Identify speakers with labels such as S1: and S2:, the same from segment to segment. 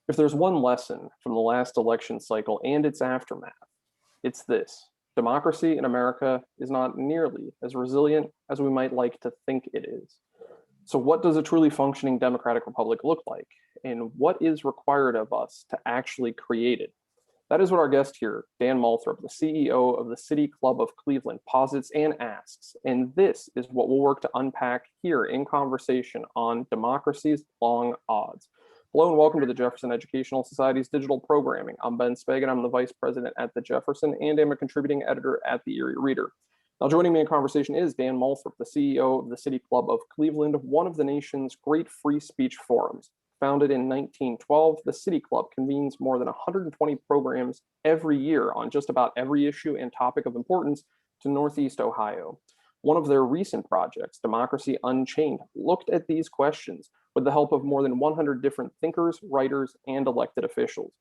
S1: If there's one lesson from the last election cycle and its aftermath, it's this: democracy in America is not nearly as resilient as we might like to think it is. So, what does a truly functioning democratic republic look like? And what is required of us to actually create it? That is what our guest here, Dan Moulthrop, the CEO of the City Club of Cleveland, posits and asks. And this is what we'll work to unpack here in conversation on Democracy's Long Odds. Hello and welcome to the Jefferson Educational Society's digital programming. I'm Ben Spagan. I'm the vice president at the Jefferson and I'm a contributing editor at the Erie Reader. Now, joining me in conversation is Dan Moulthrop, the CEO of the City Club of Cleveland, one of the nation's great free speech forums. Founded in 1912, the City Club convenes more than 120 programs every year on just about every issue and topic of importance to Northeast Ohio. One of their recent projects, Democracy Unchained, looked at these questions with the help of more than 100 different thinkers, writers, and elected officials.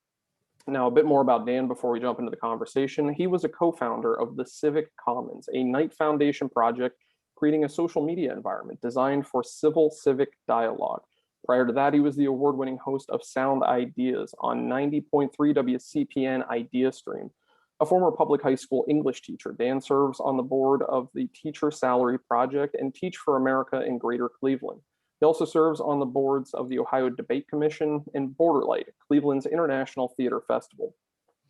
S1: Now, a bit more about Dan before we jump into the conversation. He was a co-founder of the Civic Commons, a Knight Foundation project creating a social media environment designed for civil civic dialogue. Prior to that, he was the award-winning host of Sound Ideas on 90.3 WCPN Idea Stream. A former public high school English teacher, Dan serves on the board of the Teacher Salary Project and Teach for America in Greater Cleveland. He also serves on the boards of the Ohio Debate Commission and Borderlight, Cleveland's International Theater Festival.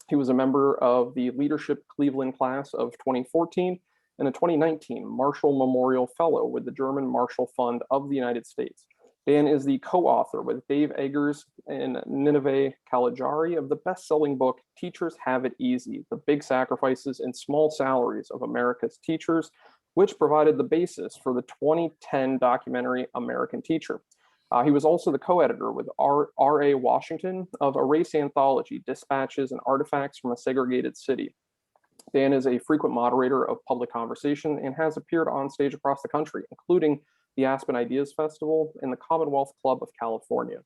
S1: He was a member of the Leadership Cleveland class of 2014 and a 2019 Marshall Memorial Fellow with the German Marshall Fund of the United States. Dan is the co-author with Dave Eggers and Nineveh Kalajari of the best-selling book, Teachers Have It Easy: The Big Sacrifices and Small Salaries of America's Teachers, which provided the basis for the 2010 documentary American Teacher. He was also the co-editor with R.A. Washington of a race anthology, Dispatches and Artifacts from a Segregated City. Dan is a frequent moderator of public conversation and has appeared on stage across the country, including the Aspen Ideas Festival and the Commonwealth Club of California.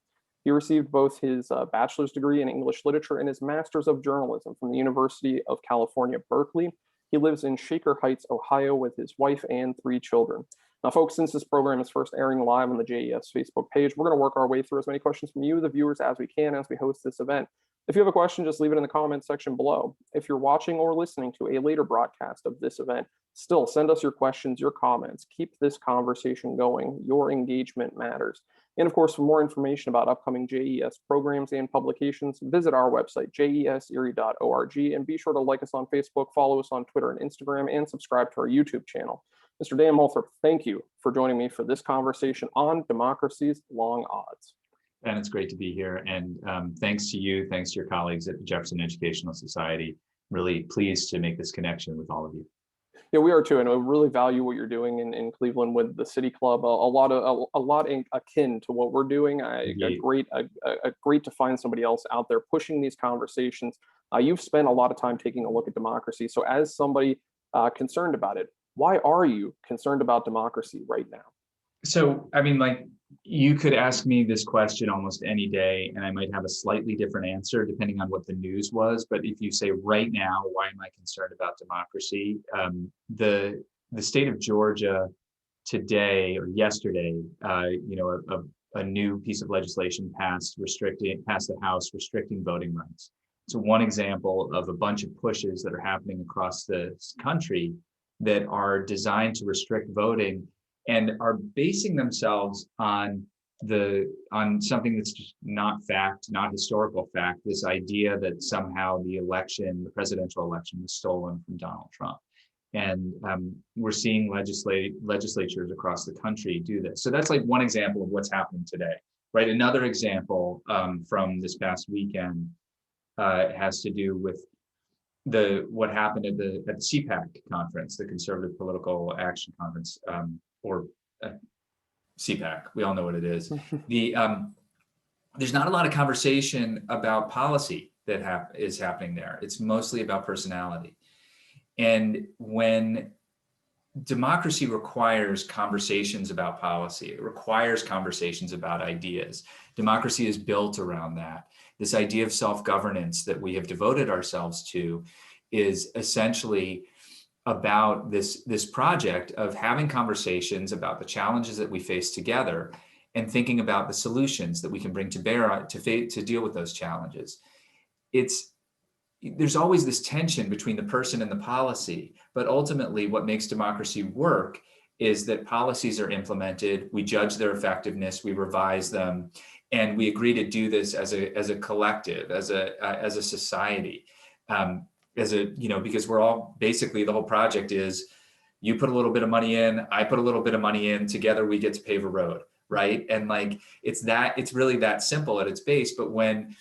S1: He received both his bachelor's degree in English literature and his master's of journalism from the University of California, Berkeley. He lives in Shaker Heights, Ohio, with his wife and 3 children. Now, folks, since this program is first airing live on the JES Facebook page, we're going to work our way through as many questions from you, the viewers, as we can as we host this event. If you have a question, just leave it in the comments section below. If you're watching or listening to a later broadcast of this event, still send us your questions, your comments. Keep this conversation going. Your engagement matters. And of course, for more information about upcoming JES programs and publications, visit our website, jeserie.org, and be sure to like us on Facebook, follow us on Twitter and Instagram, and subscribe to our YouTube channel. Mr. Dan Moulthrop, thank you for joining me for this conversation on Democracy's Long Odds.
S2: And it's great to be here. And thanks to you, thanks to your colleagues at the Jefferson Educational Society. Really pleased to make this connection with all of you.
S1: Yeah, we are too, and I really value what you're doing in Cleveland with the City Club. A lot akin to what we're doing. Great to find somebody else out there pushing these conversations. You've spent a lot of time taking a look at democracy. So, as somebody concerned about it, why are you concerned about democracy right now?
S2: So, I mean, like, you could ask me this question almost any day, and I might have a slightly different answer depending on what the news was. But if you say right now, why am I concerned about democracy? The state of Georgia today or yesterday, a new piece of legislation passed the House restricting voting rights. So one example of a bunch of pushes that are happening across the country that are designed to restrict voting and are basing themselves on something that's just not fact, not historical fact, this idea that somehow the presidential election was stolen from Donald Trump. And we're seeing legislatures across the country do this. So that's like one example of what's happening today, right? Another example from this past weekend has to do with what happened at the CPAC conference, the Conservative Political Action Conference, or CPAC. We all know what it is. There's not a lot of conversation about policy that is happening there. It's mostly about personality. And when democracy requires conversations about policy, it requires conversations about ideas. Democracy is built around that. This idea of self-governance that we have devoted ourselves to is essentially about this project of having conversations about the challenges that we face together and thinking about the solutions that we can bring to bear to deal with those challenges. There's always this tension between the person and the policy, but ultimately what makes democracy work is that policies are implemented, we judge their effectiveness, we revise them, and we agree to do this as a collective, as a society, because we're all basically, the whole project is you put a little bit of money in, I put a little bit of money in, together we get to pave a road, right? And like it's really that simple at its base. But when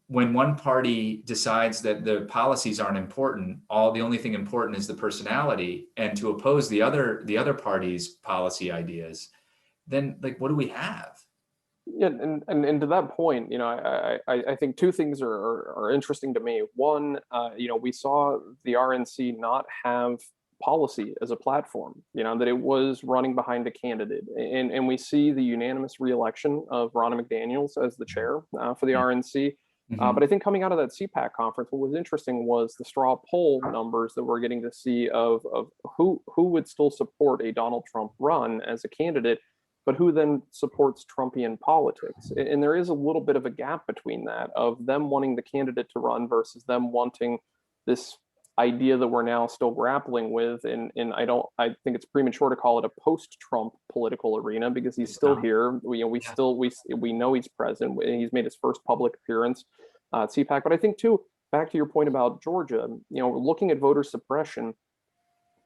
S2: one party decides that the policies aren't important, the only thing important is the personality, and to oppose the other party's policy ideas, then like what do we have?
S1: Yeah, and to that point, I think two things are interesting to me. One, we saw the RNC not have policy as a platform, that it was running behind a candidate. And we see the unanimous reelection of Ronna McDaniels as the chair for the RNC.
S2: Mm-hmm.
S1: But I think coming out of that CPAC conference, what was interesting was the straw poll numbers that we're getting to see of who would still support a Donald Trump run as a candidate, but who then supports Trumpian politics. And there is a little bit of a gap between that, of them wanting the candidate to run versus them wanting this idea that we're now still grappling with. And I think it's premature to call it a post-Trump political arena, because he's still here. We know he's present. He's made his first public appearance at CPAC. But I think too, back to your point about Georgia, looking at voter suppression,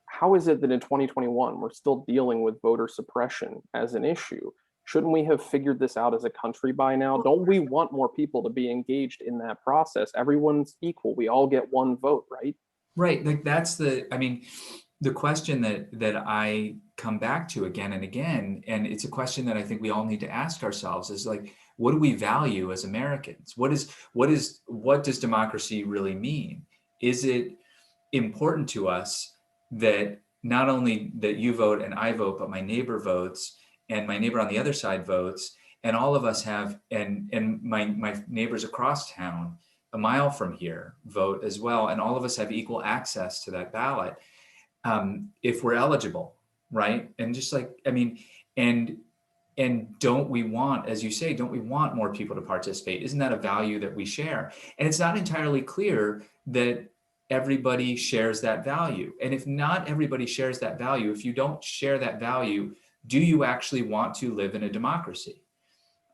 S1: how is it that in 2021 we're still dealing with voter suppression as an issue? Shouldn't we have figured this out as a country by now? Don't we want more people to be engaged in that process? Everyone's equal. We all get one vote, right?
S2: Right. Like that's the question that I come back to again and again, and it's a question that I think we all need to ask ourselves, is like, what do we value as Americans? What does democracy really mean? Is it important to us that not only that you vote and I vote, but my neighbor votes and my neighbor on the other side votes, and all of us have, and my neighbors across town a mile from here vote as well, and all of us have equal access to that ballot if we're eligible, right? And just like, I mean, and don't we want, as you say, don't we want more people to participate? Isn't that a value that we share? And it's not entirely clear that everybody shares that value. And if not everybody shares that value, if you don't share that value, do you actually want to live in a democracy?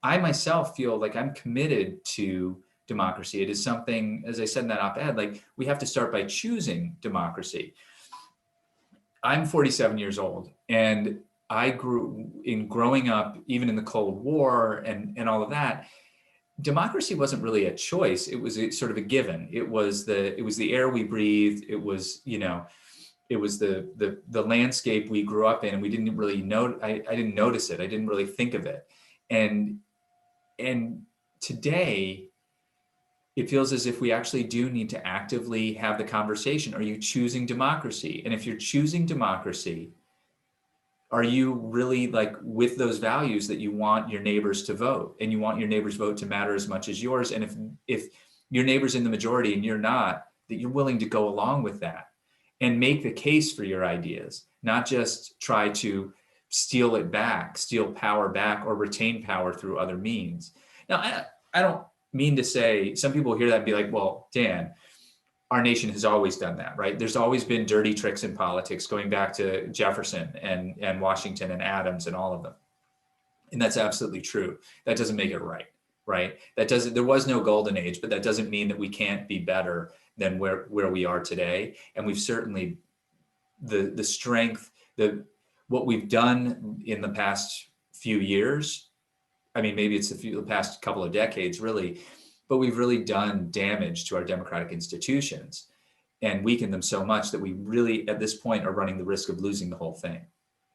S2: I myself feel like I'm committed to democracy. It is something, as I said in that op-ed, like we have to start by choosing democracy. I'm 47 years old, and I growing up, even in the Cold War and all of that, democracy wasn't really a choice. It was sort of a given. It was the air we breathed. It was, it was the landscape we grew up in, and we didn't really know. I didn't notice it. I didn't really think of it. And today, it feels as if we actually do need to actively have the conversation. Are you choosing democracy? And if you're choosing democracy, are you really like with those values that you want your neighbors to vote, and you want your neighbors' vote to matter as much as yours? And if your neighbor's in the majority and you're not, that you're willing to go along with that and make the case for your ideas, not just try to steal power back, or retain power through other means. Now, I don't mean to say, some people hear that and be like, well, Dan, our nation has always done that, right? There's always been dirty tricks in politics, going back to Jefferson and Washington and Adams and all of them. And that's absolutely true. That doesn't make it right, right? There was no golden age, but that doesn't mean that we can't be better than where we are today. And we've certainly, the strength, what we've done in the past few years, I mean, maybe it's the past couple of decades really, but we've really done damage to our democratic institutions and weakened them so much that we really, at this point, are running the risk of losing the whole thing.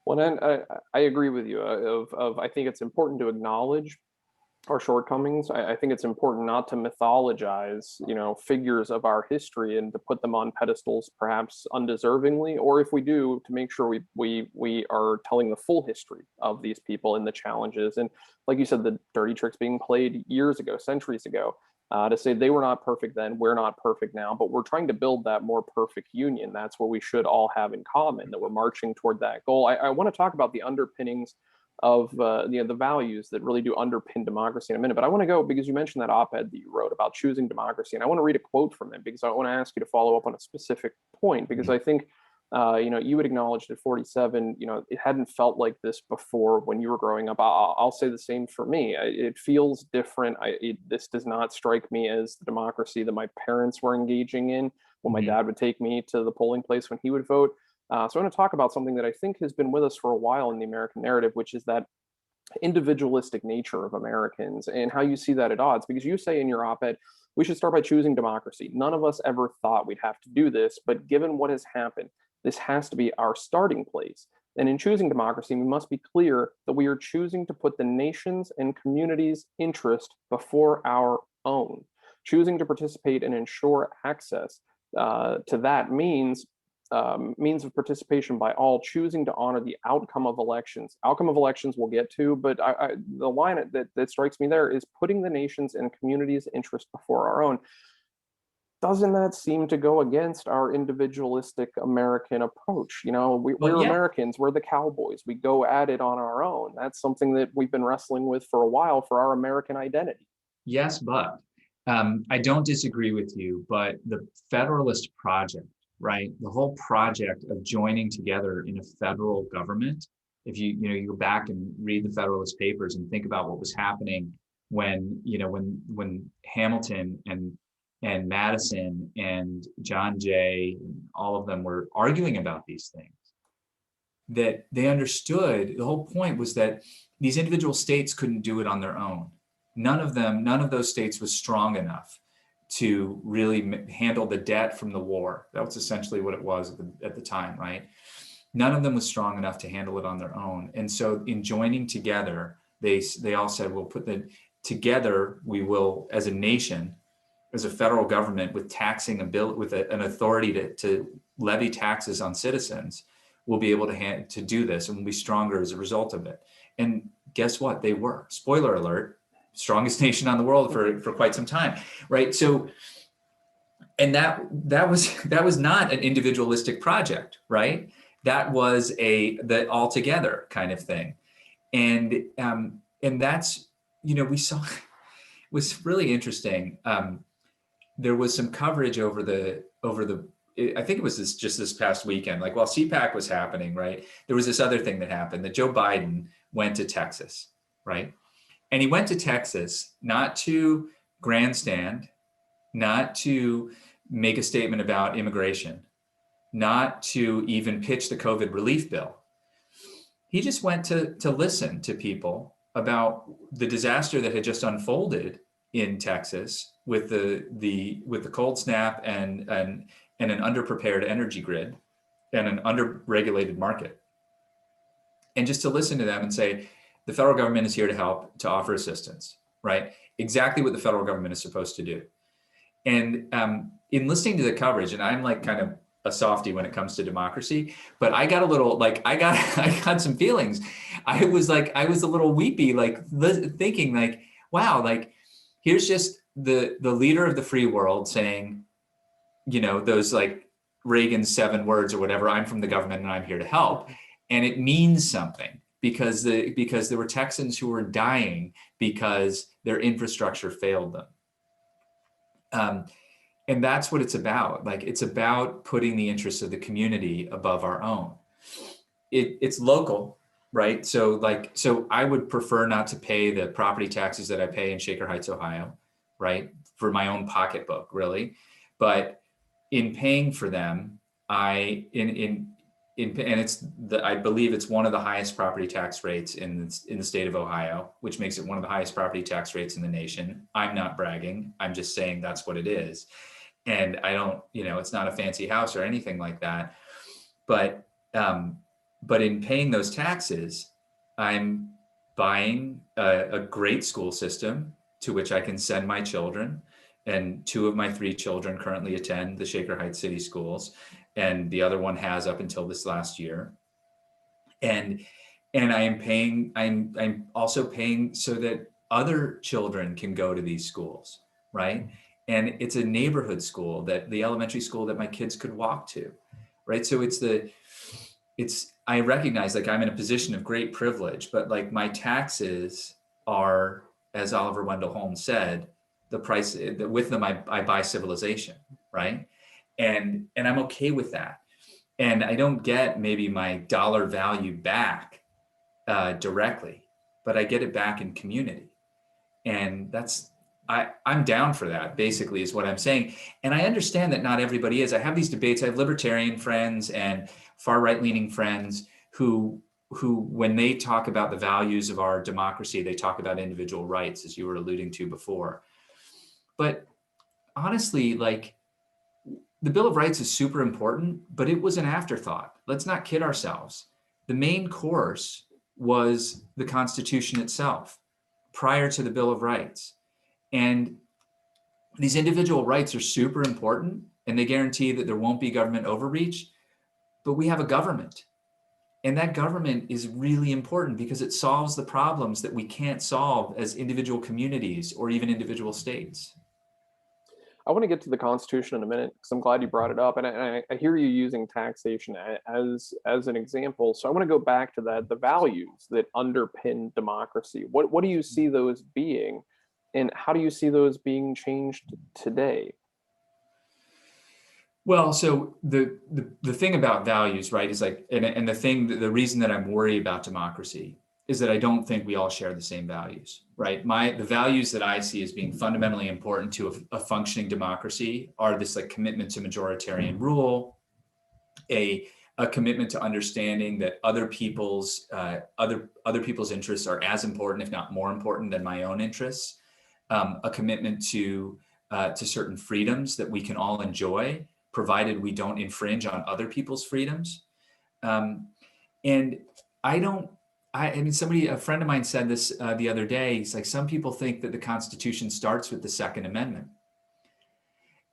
S1: Well, and I agree with you. I think it's important to acknowledge our shortcomings. I think it's important not to mythologize, figures of our history and to put them on pedestals, perhaps undeservingly, or if we do, to make sure we are telling the full history of these people and the challenges. And like you said, the dirty tricks being played years ago, centuries ago, to say they were not perfect then, we're not perfect now, but we're trying to build that more perfect union. That's what we should all have in common, that we're marching toward that goal. I want to talk about the underpinnings the values that really do underpin democracy in a minute. But I want to go, because you mentioned that op-ed that you wrote about choosing democracy, and I want to read a quote from it because I want to ask you to follow up on a specific point, because I think you would acknowledge at 47, it hadn't felt like this before when you were growing up. I'll say the same for me. It feels different. This does not strike me as the democracy that my parents were engaging in when my dad would take me to the polling place when he would vote. So I want to talk about something that I think has been with us for a while in the American narrative, which is that individualistic nature of Americans and how you see that at odds. Because you say in your op-ed, we should start by choosing democracy. None of us ever thought we'd have to do this, but given what has happened, this has to be our starting place. And in choosing democracy, we must be clear that we are choosing to put the nation's and community's interest before our own. Choosing to participate and ensure access to that means of participation by all, choosing to honor the outcome of elections. Outcome of elections we'll get to, but the line that strikes me there is putting the nation's and community's interest before our own. Doesn't that seem to go against our individualistic American approach? We're
S2: Yeah.
S1: Americans, we're the cowboys, we go at it on our own. That's something that we've been wrestling with for a while for our American identity.
S2: Yes, but I don't disagree with you, but the Federalist Project, right? The whole project of joining together in a federal government. If you go back and read the Federalist Papers and think about what was happening when Hamilton and Madison and John Jay, and all of them were arguing about these things, that they understood the whole point was that these individual states couldn't do it on their own. None of those states was strong enough to really handle the debt from the war. That was essentially what it was at the time, right? None of them was strong enough to handle it on their own. And so in joining together, they all said, we'll together, we will, as a nation, as a federal government with taxing an authority to levy taxes on citizens, we'll be able to do this, and we'll be stronger as a result of it. And guess what? They were. Spoiler alert, strongest nation on the world for quite some time, right? So, and that was not an individualistic project, right? That was the all together kind of thing, and that's we saw it was really interesting. There was some coverage over the I think it was just this past weekend, like while CPAC was happening, right? There was this other thing that happened, that Joe Biden went to Texas, right? And he went to Texas not to grandstand, not to make a statement about immigration, not to even pitch the COVID relief bill. He just went to listen to people about the disaster that had just unfolded in Texas with the cold snap and an underprepared energy grid and an underregulated market. And just to listen to them and say, the federal government is here to help, to offer assistance, right? Exactly what the federal government is supposed to do. And in listening to the coverage, and I'm like kind of a softie when it comes to democracy, but I got a little I got some feelings. I was a little weepy, thinking like, wow, like here's just the leader of the free world saying, those like Reagan's 7 words or whatever, I'm from the government and I'm here to help. And it means something because there were Texans who were dying because their infrastructure failed them. And that's what it's about. Like, it's about putting the interests of the community above our own. It's local, right? So I would prefer not to pay the property taxes that I pay in Shaker Heights, Ohio, right? For my own pocketbook, really. But in paying for them, I believe it's one of the highest property tax rates in the state of Ohio, which makes it one of the highest property tax rates in the nation. I'm not bragging. I'm just saying that's what it is. And I don't, it's not a fancy house or anything like that. But in paying those taxes, I'm buying a great school system to which I can send my children. And 2 of my 3 children currently attend the Shaker Heights City Schools, and the other one has up until this last year. And I'm also paying so that other children can go to these schools, right? And it's a neighborhood school, that the elementary school that my kids could walk to, right? So I recognize like I'm in a position of great privilege, but like my taxes are, as Oliver Wendell Holmes said, the price, with them I buy civilization, right? And I'm okay with that. And I don't get maybe my dollar value back directly, but I get it back in community. And I'm down for that, basically, is what I'm saying. And I understand that not everybody is. I have these debates. I have libertarian friends and far right leaning friends who, when they talk about the values of our democracy, they talk about individual rights, as you were alluding to before. But honestly, like, the Bill of Rights is super important, but it was an afterthought. Let's not kid ourselves. The main course was the Constitution itself prior to the Bill of Rights. And these individual rights are super important, and they guarantee that there won't be government overreach, but we have a government. And that government is really important because it solves the problems that we can't solve as individual communities or even individual states.
S1: I want to get to the Constitution in a minute because I'm glad you brought it up, and I hear you using taxation as an example. So I want to go back to that, the values that underpin democracy. What do you see those being, and how do you see those being changed today?
S2: Well, so the thing about values, right, is like, and the reason that I'm worried about democracy is that I don't think we all share the same values, right? The values that I see as being fundamentally important to a functioning democracy are this like commitment to majoritarian rule, a commitment to understanding that other people's interests are as important, if not more important, than my own interests, a commitment to certain freedoms that we can all enjoy, provided we don't infringe on other people's freedoms. And I don't, I mean, a friend of mine said this the other day. He's like, some people think that the Constitution starts with the Second Amendment.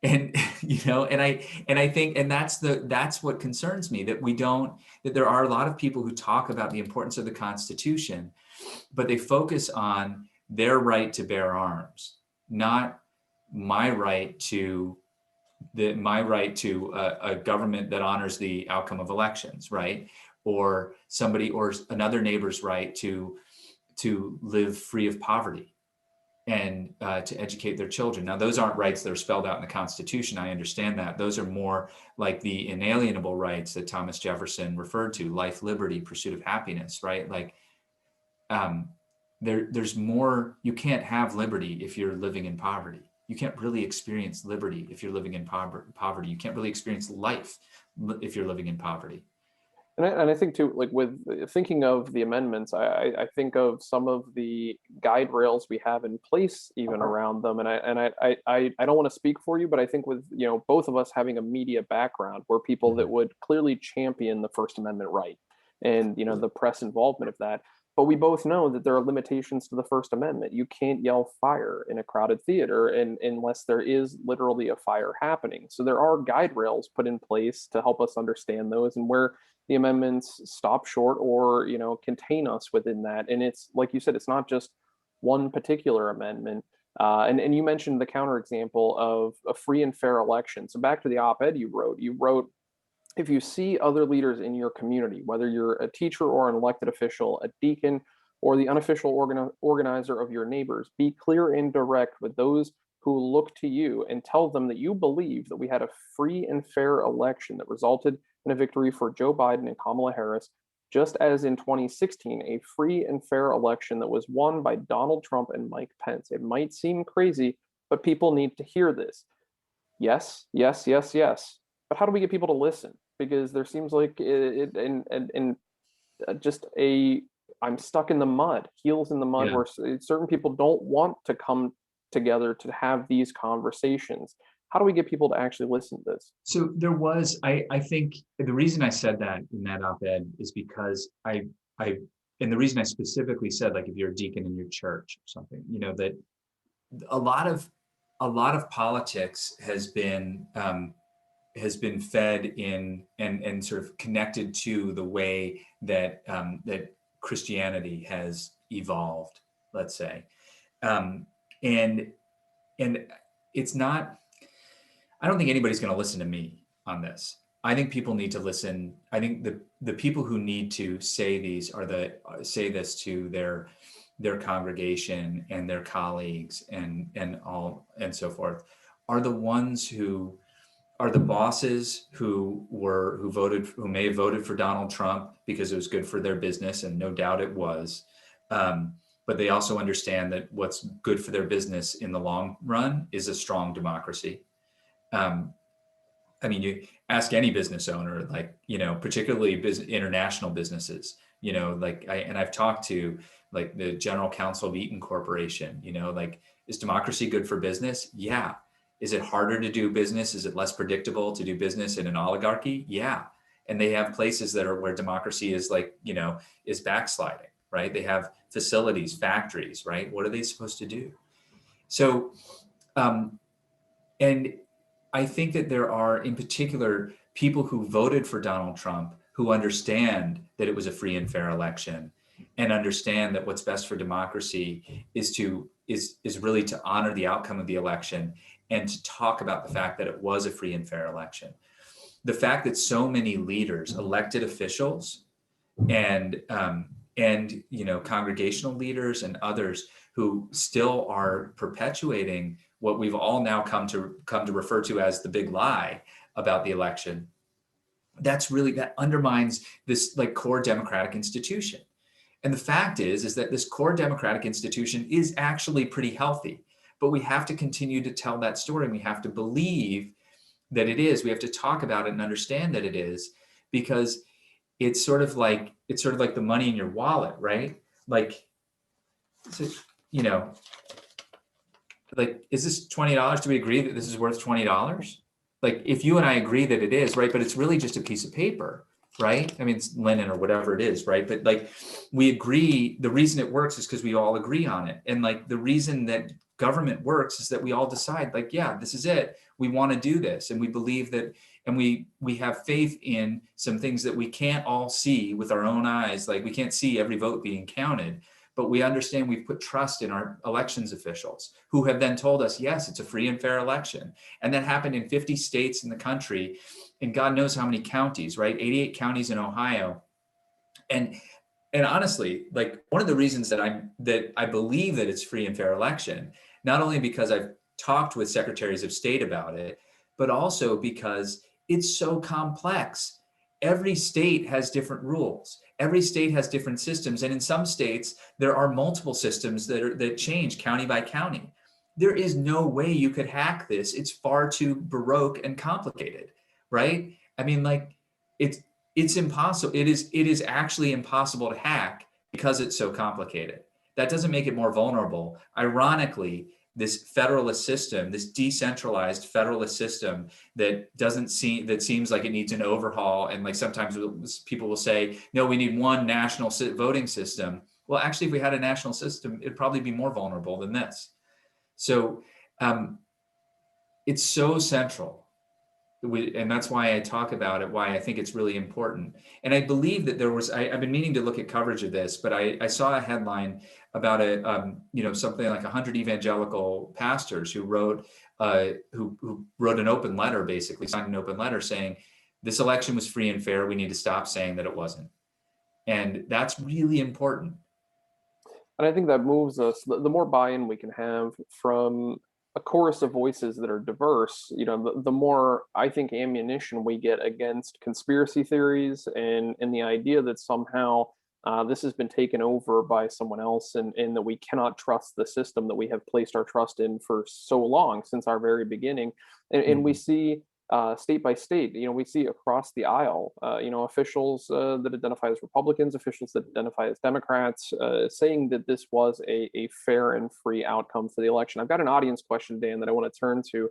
S2: And, and I think, and that's what concerns me, that that there are a lot of people who talk about the importance of the Constitution, but they focus on their right to bear arms, not my right to a government that honors the outcome of elections, right? Or another neighbor's right to live free of poverty and to educate their children. Now, those aren't rights that are spelled out in the Constitution. I understand that. Those are more like the inalienable rights that Thomas Jefferson referred to: life, liberty, pursuit of happiness, right? Like, there's more. You can't have liberty if you're living in poverty. You can't really experience liberty if you're living in poverty. You can't really experience life if you're living in poverty.
S1: And I think too, like with thinking of the amendments, I think of some of the guide rails we have in place even around them. And I don't want to speak for you, but I think with both of us having a media background, we're people that would clearly champion the First Amendment right and the press involvement of that. But we both know that there are limitations to the First Amendment. You can't yell fire in a crowded theater unless there is literally a fire happening. So there are guide rails put in place to help us understand those and where the amendments stop short or contain us within that. And it's like you said, it's not just one particular amendment. And you mentioned the counterexample of a free and fair election. So back to the op-ed you wrote, if you see other leaders in your community, whether you're a teacher or an elected official, a deacon, or the unofficial organizer of your neighbors, be clear and direct with those who look to you and tell them that you believe that we had a free and fair election that resulted in a victory for Joe Biden and Kamala Harris, just as in 2016, a free and fair election that was won by Donald Trump and Mike Pence. It might seem crazy, but people need to hear this. Yes, yes, yes, yes. But how do we get people to listen? Because there seems like just I'm stuck in the mud, heels in the mud,
S2: Yeah.
S1: where certain people don't want to come together to have these conversations. How do we get people to actually listen to this?
S2: So I think the reason I said that in that op-ed is because and the reason I specifically said, like, if you're a deacon in your church or something, that a lot of politics has been fed in and sort of connected to the way that that Christianity has evolved, let's say, and it's not. I don't think anybody's going to listen to me on this. I think people need to listen. I think the people who need to say these say this to their congregation and their colleagues and all and so forth are the ones who are the bosses who may have voted for Donald Trump because it was good for their business, and no doubt it was. But they also understand that what's good for their business in the long run is a strong democracy. Um, I mean, you ask any business owner, like, particularly international businesses, I've talked to like the general counsel of Eaton Corporation, like, is democracy good for business? Yeah. Is it harder to do business? Is it less predictable to do business in an oligarchy? Yeah. And they have places that are where democracy is like, is backsliding, right? They have facilities, factories, right? What are they supposed to do? So, and I think that there are, in particular, people who voted for Donald Trump who understand that it was a free and fair election, and understand that what's best for democracy is really to honor the outcome of the election and to talk about the fact that it was a free and fair election. The fact that so many leaders, elected officials, and congregational leaders and others who still are perpetuating what we've all now come to refer to as the big lie about the election, that undermines this like core democratic institution. And the fact is that this core democratic institution is actually pretty healthy, but we have to continue to tell that story, and we have to believe that it is. We have to talk about it and understand that it is, because it's sort of like the money in your wallet, right? Like, like, is this $20? Do we agree that this is worth $20? Like, if you and I agree that it is, right? But it's really just a piece of paper, right? I mean, it's linen or whatever it is, right? But like, we agree, the reason it works is because we all agree on it. And like, the reason that government works is that we all decide, like, yeah, this is it. We want to do this. And we believe that, and we have faith in some things that we can't all see with our own eyes. Like, we can't see every vote being counted, but we understand we've put trust in our elections officials who have then told us, yes, it's a free and fair election. And that happened in 50 states in the country, and God knows how many counties, right? 88 counties in Ohio. And honestly, like, one of the reasons that I believe that it's free and fair election, not only because I've talked with secretaries of state about it, but also because it's so complex. Every state has different rules. Every state has different systems. And in some states, there are multiple systems that change county by county. There is no way you could hack this. It's far too baroque and complicated, right? I mean, like, it's impossible. It is actually impossible to hack because it's so complicated. That doesn't make it more vulnerable. Ironically, this federalist system, this decentralized federalist system that seems like it needs an overhaul. And like, sometimes people will say, no, we need one national voting system. Well, actually, if we had a national system, it'd probably be more vulnerable than this. So it's so central. And that's why I talk about it, why I think it's really important. And I believe that I've been meaning to look at coverage of this, but I saw a headline about something like 100 evangelical pastors who wrote an open letter, basically signed an open letter saying, this election was free and fair. We need to stop saying that it wasn't. And that's really important.
S1: And I think that moves us, the more buy-in we can have from a chorus of voices that are diverse, the more, I think, ammunition we get against conspiracy theories and the idea that somehow this has been taken over by someone else, and that we cannot trust the system that we have placed our trust in for so long, since our very beginning. And we see state by state, we see across the aisle, officials that identify as Republicans, officials that identify as Democrats, saying that this was a fair and free outcome for the election. I've got an audience question, Dan, that I want to turn to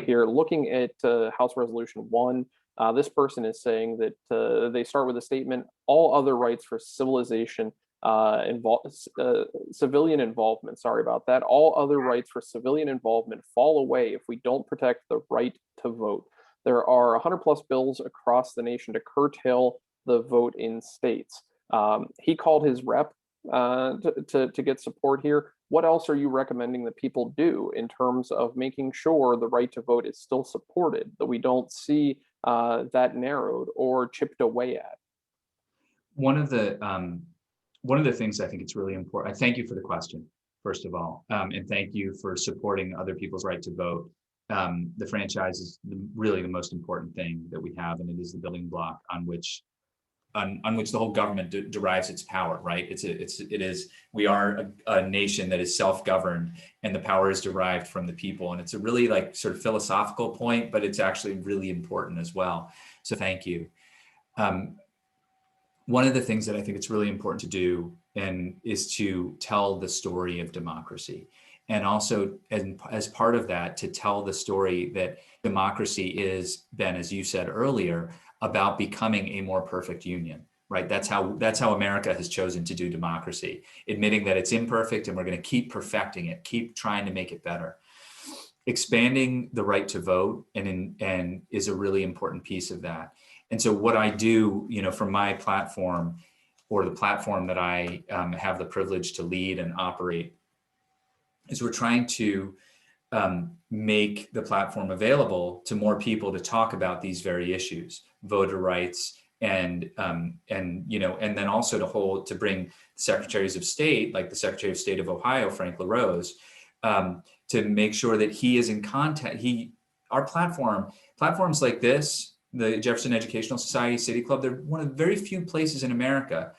S1: here. Looking at House Resolution 1, this person is saying that they start with a statement: all other rights for civilization civilian involvement, sorry about that, all other rights for civilian involvement fall away if we don't protect the right to vote. There are 100 plus bills across the nation to curtail the vote in states. He called his rep to get support here. What else are you recommending that people do in terms of making sure the right to vote is still supported, that we don't see that narrowed or chipped away at?
S2: One of the things I think it's really important. I thank you for the question, first of all, and thank you for supporting other people's right to vote. The franchise is really the most important thing that we have, and it is the building block on which the whole government derives its power. Right? We are a nation that is self-governed, and the power is derived from the people. And it's a really like sort of philosophical point, but it's actually really important as well. So thank you. One of the things that I think it's really important to do is to tell the story of democracy. And also, as part of that, to tell the story that democracy is, Ben, as you said earlier, about becoming a more perfect union, right? That's how America has chosen to do democracy, admitting that it's imperfect and we're going to keep perfecting it, keep trying to make it better. Expanding the right to vote and is a really important piece of that. And so what I do, from my platform, or the platform that I have the privilege to lead and operate, is we're trying to make the platform available to more people to talk about these very issues, voter rights, and then also to bring secretaries of state, like the Secretary of State of Ohio, Frank LaRose, to make sure that he is in contact. Our platforms like this, the Jefferson Educational Society, City Club, they're one of the very few places in America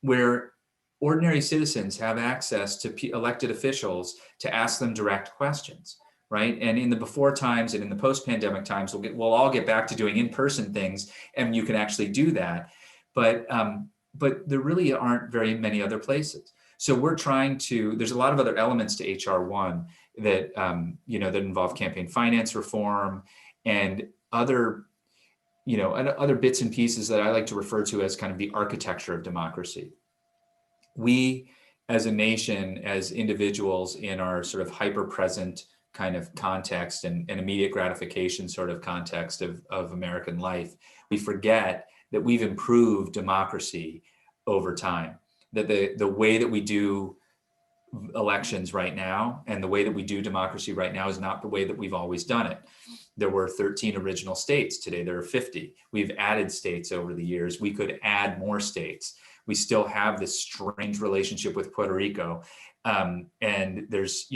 S2: where ordinary citizens have access to elected officials to ask them direct questions, right? And in the before times and in the post-pandemic times, we'll all get back to doing in-person things, and you can actually do that. But there really aren't very many other places. So we're trying to. There's a lot of other elements to HR 1 that that involve campaign finance reform and other bits and pieces that I like to refer to as kind of the architecture of democracy. We, as a nation, as individuals in our sort of hyper-present kind of context and immediate gratification sort of context of American life, we forget that we've improved democracy over time, that the way that we do elections right now and the way that we do democracy right now is not the way that we've always done it. There were 13 original states. Today there are 50. We've added states over the years. We could add more states. We still have this strange relationship with Puerto Rico. And there's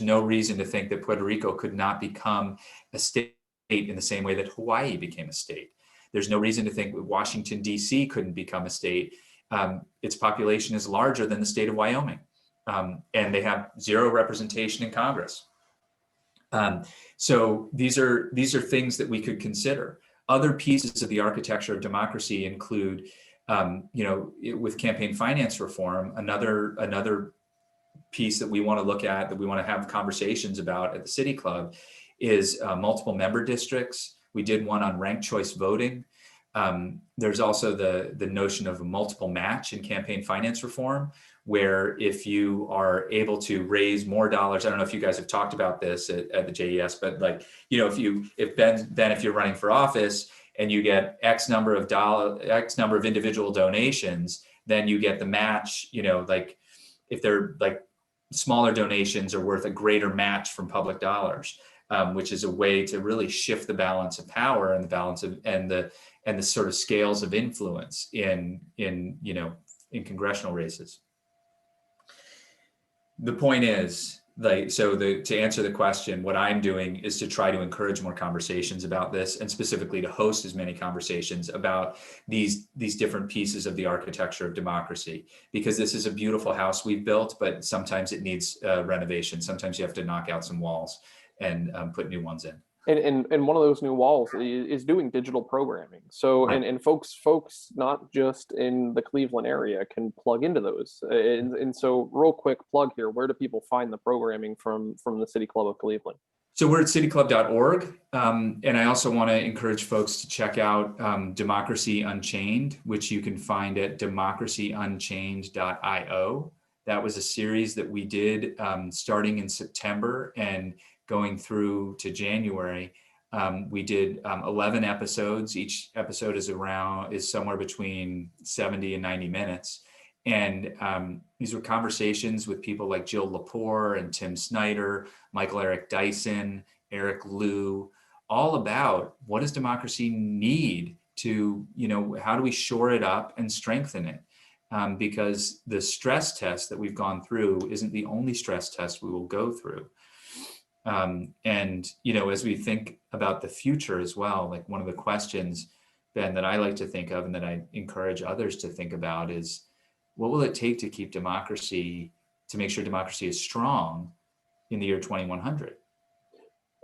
S2: no reason to think that Puerto Rico could not become a state in the same way that Hawaii became a state. There's no reason to think that Washington, D.C. couldn't become a state. Its population is larger than the state of Wyoming. And they have zero representation in Congress. So these are things that we could consider. Other pieces of the architecture of democracy include, with campaign finance reform, another piece that we want to look at, that we want to have conversations about at the City Club, is multiple member districts. We did one on ranked choice voting. There's also the notion of a multiple match in campaign finance reform, where if you are able to raise more dollars, I don't know if you guys have talked about this at the JES, but if you're running for office and you get X number of individual donations, then you get the match, if they're like smaller donations are worth a greater match from public dollars, which is a way to really shift the balance of power and the balance of, and the sort of scales of influence in congressional races. The point is, to answer the question, what I'm doing is to try to encourage more conversations about this, and specifically to host as many conversations about these different pieces of the architecture of democracy, because this is a beautiful house we've built, but sometimes it needs renovation. Sometimes you have to knock out some walls and put new ones in.
S1: And one of those new walls is doing digital programming. So
S2: Right.
S1: and folks not just in the Cleveland area can plug into those. And so real quick plug here, where do people find the programming from the City Club of Cleveland?
S2: So we're at cityclub.org. And I also want to encourage folks to check out Democracy Unchained, which you can find at democracyunchained.io. That was a series that we did starting in September and going through to January. We did 11 episodes. Each episode is somewhere between 70 and 90 minutes. And these were conversations with people like Jill Lepore and Tim Snyder, Michael Eric Dyson, Eric Liu, all about what does democracy need to, how do we shore it up and strengthen it? Because the stress test that we've gone through isn't the only stress test we will go through. And, as we think about the future as well, like one of the questions, Ben, that I like to think of and that I encourage others to think about is, what will it take to keep democracy, to make sure democracy is strong in the year 2100?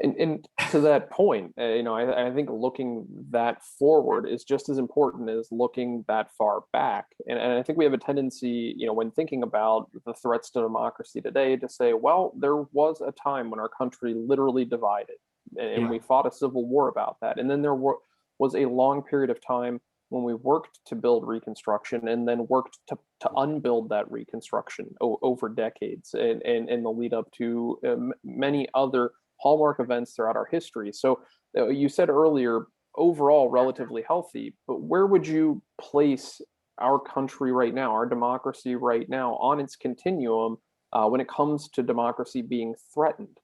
S1: And to that point, I think looking that forward is just as important as looking that far back. And I think we have a tendency, when thinking about the threats to democracy today, to say, well, there was a time when our country literally divided, and we fought a civil war about that. And then there was a long period of time when we worked to build Reconstruction and then worked to unbuild that Reconstruction over decades and the lead up to many other hallmark events throughout our history. So you said earlier, overall relatively healthy, but where would you place our country right now, our democracy right now on its continuum when it comes to democracy being threatened?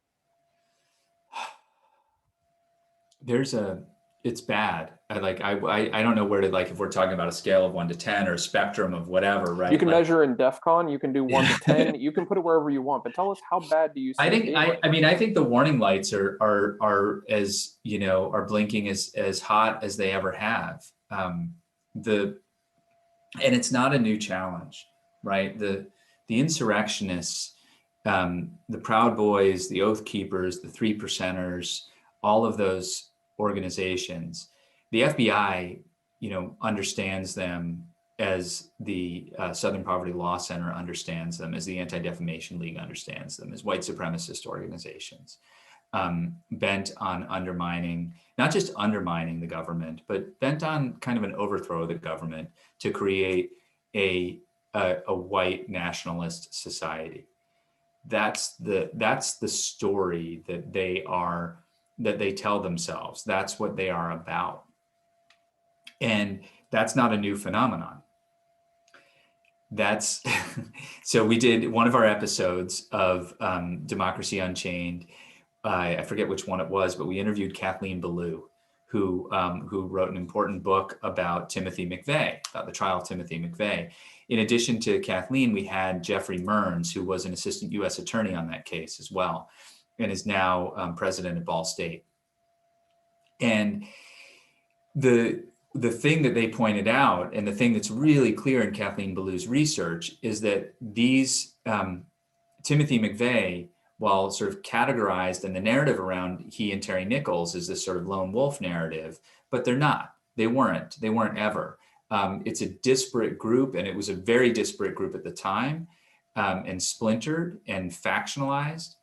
S2: It's bad. I don't know where to, like, if we're talking about a scale of 1 to 10 or a spectrum of whatever, right?
S1: You can measure in DEF CON, you can do 1 to 10, you can put it wherever you want, but tell us, how bad do you see it being?
S2: I think the warning lights are as, are blinking as hot as they ever have. And it's not a new challenge, right? The insurrectionists, the Proud Boys, the Oath Keepers, the Three Percenters, all of those organizations, the FBI, understands them as the Southern Poverty Law Center understands them, as the Anti-Defamation League understands them, as white supremacist organizations, bent on undermining, not just undermining the government, but bent on kind of an overthrow of the government to create a white nationalist society. That's the story that they tell themselves. That's what they are about. And that's not a new phenomenon. That's so we did one of our episodes of Democracy Unchained. I forget which one it was, but we interviewed Kathleen Belew, who wrote an important book about Timothy McVeigh, about the trial of Timothy McVeigh. In addition to Kathleen, we had Jeffrey Mearns, who was an assistant U.S. attorney on that case as well, and is now president at Ball State. And the thing that they pointed out, and the thing that's really clear in Kathleen Belew's research, is that these Timothy McVeigh, while sort of categorized in the narrative around he and Terry Nichols as this sort of lone wolf narrative, but they're not. They weren't ever. It's a disparate group, and it was a very disparate group at the time, and splintered and factionalized.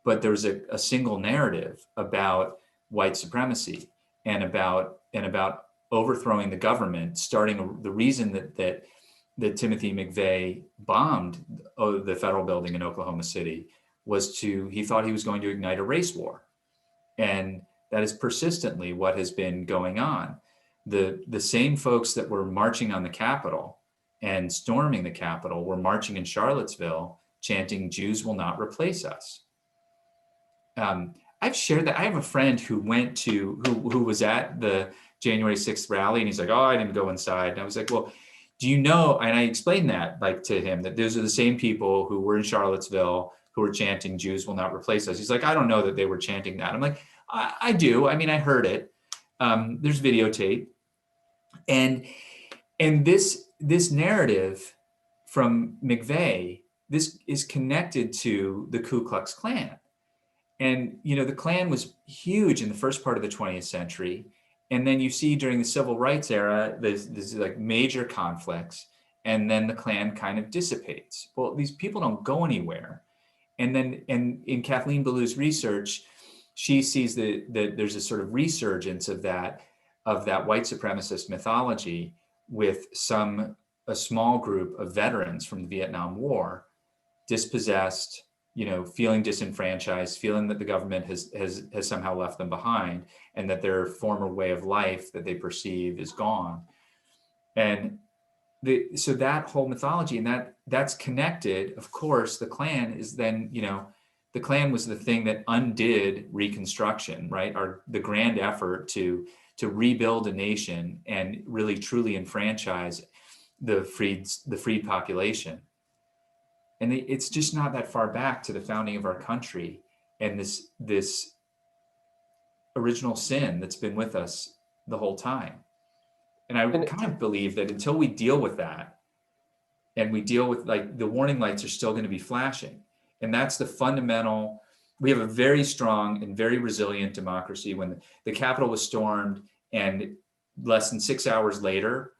S2: But there was a single narrative about white supremacy and about overthrowing the government, starting the reason that Timothy McVeigh bombed the federal building in Oklahoma City was he thought he was going to ignite a race war. And that is persistently what has been going on. The same folks that were marching on the Capitol and storming the Capitol were marching in Charlottesville, chanting, "Jews will not replace us." I've shared that. I have a friend who who was at the January 6th rally, and he's like, "Oh, I didn't go inside." And I was like, "Well, do you know?" And I explained that to him, that those are the same people who were in Charlottesville who were chanting, "Jews will not replace us." He's like, "I don't know that they were chanting that." I'm like, I do. I mean, I heard it. There's videotape. And this narrative from McVeigh, this is connected to the Ku Klux Klan. And, the Klan was huge in the first part of the 20th century. And then you see during the civil rights era, there's like major conflicts, and then the Klan kind of dissipates. Well, these people don't go anywhere. And in Kathleen Belew's research, she sees that there's a sort of resurgence of that white supremacist mythology with a small group of veterans from the Vietnam War, dispossessed, feeling disenfranchised, feeling that the government has somehow left them behind, and that their former way of life that they perceive is gone. And so that whole mythology, and that's connected, of course, the Klan is then, The Klan was the thing that undid Reconstruction, right? The grand effort to rebuild a nation and really truly enfranchise the freed population. And it's just not that far back to the founding of our country and this original sin that's been with us the whole time. And I
S1: And
S2: kind of believe that until we deal with that, and we deal with, like, the warning lights are still going to be flashing. And that's the fundamental. We have a very strong and very resilient democracy. When the Capitol was stormed and less than 6 hours later,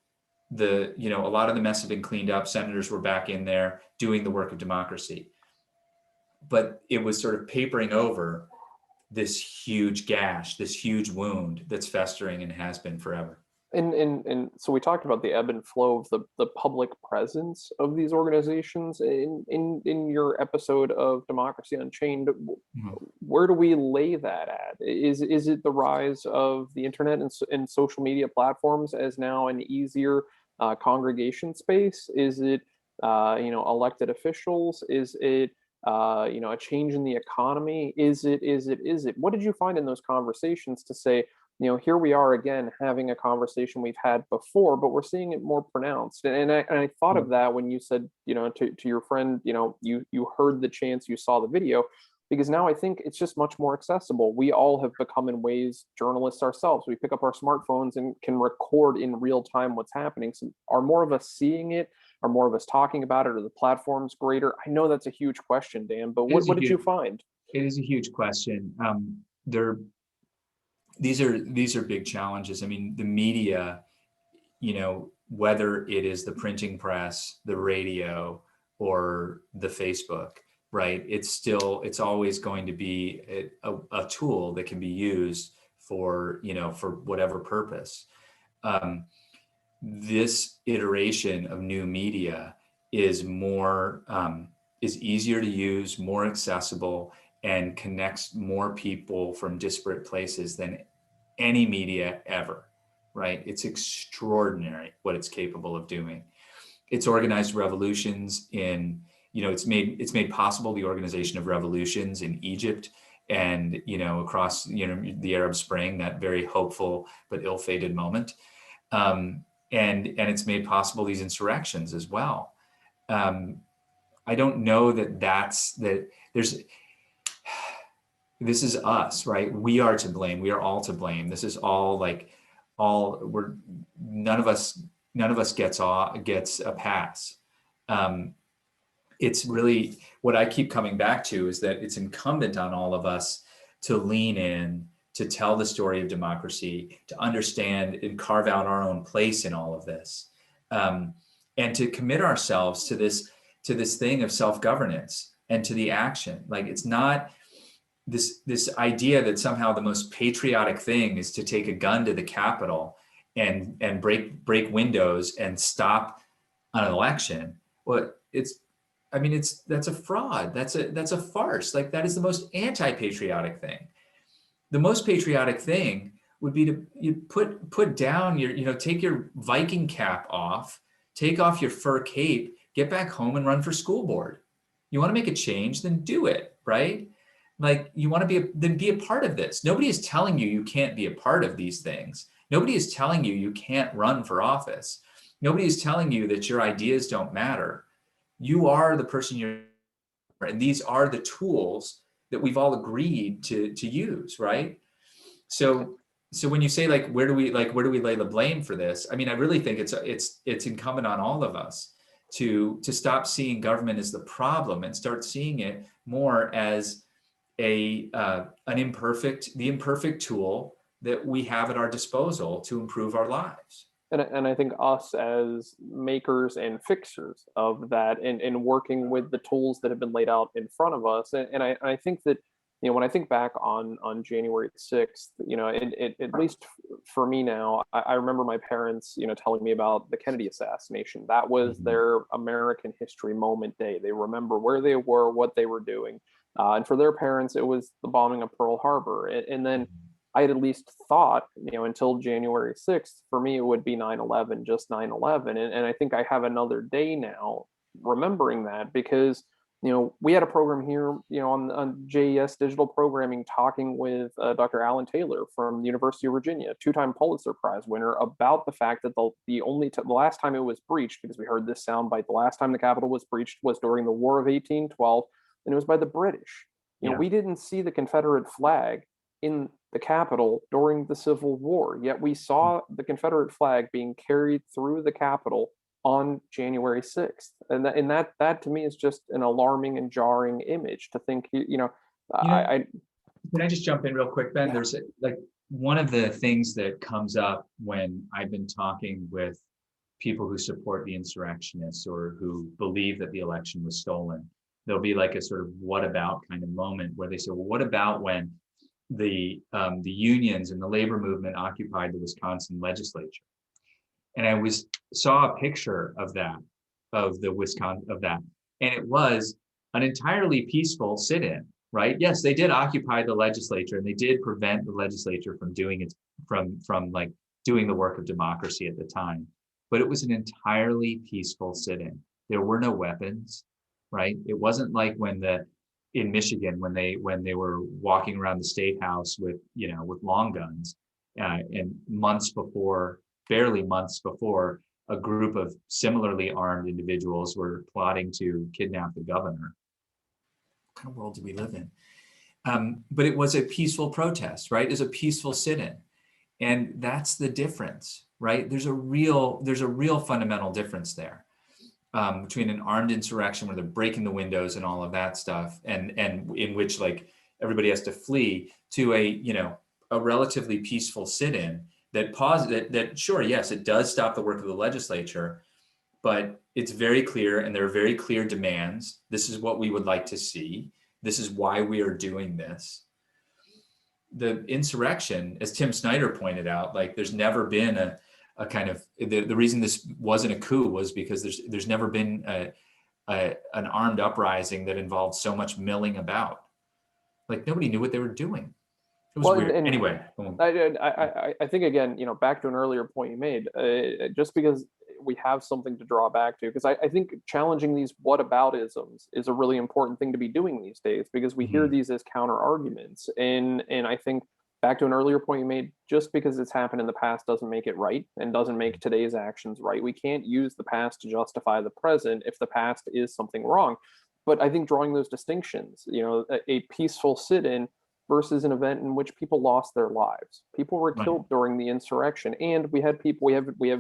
S2: a lot of the mess had been cleaned up. Senators were back in there doing the work of democracy. But it was sort of papering over this huge gash, this huge wound that's festering and has been forever.
S1: and so we talked about the ebb and flow of the public presence of these organizations in your episode of Democracy Unchained.
S2: Mhm.
S1: Where do we lay that at? Is it the rise of the internet and social media platforms as now an easier congregation space? Is it elected officials? Is it a change in the economy? Is it? What did you find in those conversations to say, here we are again having a conversation we've had before, but we're seeing it more pronounced? And I thought of that when you said, to your friend, you heard the chants, you saw the video, because now I think it's just much more accessible. We all have become, in ways, journalists ourselves. We pick up our smartphones and can record in real time what's happening. So are more of us seeing it? Are more of us talking about it? Are the platforms greater? I know that's a huge question, Dan, but what did you find?
S2: It is a huge question. There These are big challenges. I mean, the media, whether it is the printing press, the radio, or the Facebook, right? It's always going to be a tool that can be used for whatever purpose. This iteration of new media is is easier to use, more accessible, and connects more people from disparate places than any media ever, right? It's extraordinary what it's capable of doing. It's organized revolutions it's made possible the organization of revolutions in Egypt and, across, the Arab Spring, that very hopeful but ill-fated moment. And it's made possible these insurrections as well. I don't know that this is us, right? We are to blame. We are all to blame. This is all none of us gets a pass. It's really what I keep coming back to is that it's incumbent on all of us to lean in, to tell the story of democracy, to understand and carve out our own place in all of this, and to commit ourselves to this thing of self-governance and to the action. Like, it's not this idea that somehow the most patriotic thing is to take a gun to the Capitol and break windows and stop an election. Well, that's a fraud. That's a farce. Like, that is the most anti-patriotic thing. The most patriotic thing would be to put down your, take your Viking cap off, take off your fur cape, get back home and run for school board. You want to make a change, then do it, right? Like, you want to be a part of this. Nobody is telling you can't be a part of these things. Nobody is telling you can't run for office. Nobody is telling you that your ideas don't matter. You are the person you're, and these are the tools that we've all agreed to use, right? So when you say, like, where do we lay the blame for this? I mean, I really think it's incumbent on all of us to stop seeing government as the problem and start seeing it more as the imperfect tool that we have at our disposal to improve our lives.
S1: And I think us as makers and fixers of that, and working with the tools that have been laid out in front of us. And I think that, when I think back on January 6th, at least for me now, I remember my parents, telling me about the Kennedy assassination. That was their American history moment day. They remember where they were, what they were doing. And for their parents, it was the bombing of Pearl Harbor. And then I had at least thought, until January 6th, for me, it would be 9/11, just 9/11. And I think I have another day now remembering that, because We had a program here, on JES digital programming, talking with Dr. Alan Taylor from the University of Virginia, two-time Pulitzer Prize winner, about the fact that the last time it was breached, because we heard this soundbite, the last time the Capitol was breached was during the War of 1812, and it was by the British.
S2: Yeah.
S1: We didn't see the Confederate flag in the Capitol during the Civil War, yet we saw the Confederate flag being carried through the Capitol on January 6th. And that to me is just an alarming and jarring image to think, I
S2: Can I just jump in real quick, Ben?
S1: Yeah.
S2: There's like one of the things that comes up when I've been talking with people who support the insurrectionists or who believe that the election was stolen. There'll be like a sort of what about kind of moment where they say, well, what about when the unions and the labor movement occupied the Wisconsin legislature? And I saw a picture of that, of that, and it was an entirely peaceful sit-in, right? Yes, they did occupy the legislature, and they did prevent the legislature from doing it, from like doing the work of democracy at the time. But it was an entirely peaceful sit-in. There were no weapons, right? It wasn't like in Michigan when they were walking around the state house with long guns, and barely months before, a group of similarly armed individuals were plotting to kidnap the governor. What kind of world do we live in? But it was a peaceful protest, right? It was a peaceful sit-in. And that's the difference, right? There's a real fundamental difference there, between an armed insurrection where they're breaking the windows and all of that stuff, and in which like everybody has to flee, to a relatively peaceful sit-in that sure, yes, it does stop the work of the legislature, but it's very clear, and there are very clear demands. This is what we would like to see. This is why we are doing this. The insurrection, as Tim Snyder pointed out, like there's never been a kind of, the reason this wasn't a coup was because there's never been an armed uprising that involved so much milling about. Like nobody knew what they were doing. It was weird. Anyway,
S1: I think, again, back to an earlier point you made, just because we have something to draw back to, because I think challenging these whataboutisms is a really important thing to be doing these days, because we hear these as counter arguments, and I think, back to an earlier point you made, just because it's happened in the past doesn't make it right, and doesn't make today's actions right. We can't use the past to justify the present if the past is something wrong. But I think drawing those distinctions, a peaceful sit-in versus an event in which people lost their lives. People were killed during the insurrection, and we have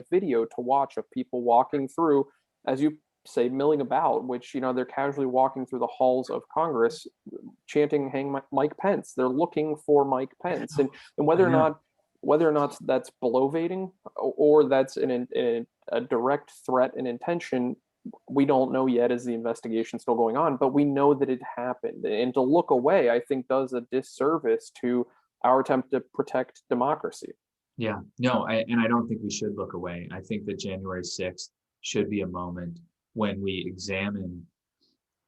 S1: video to watch of people walking through, as you say, milling about, which they're casually walking through the halls of Congress, chanting "Hang Mike Pence." They're looking for Mike Pence, and whether or not that's bloviating or that's a direct threat and intention, we don't know yet, as the investigation's still going on, but we know that it happened. And to look away, I think, does a disservice to our attempt to protect democracy.
S2: Yeah, no, I don't think we should look away. I think that January 6th should be a moment when we examine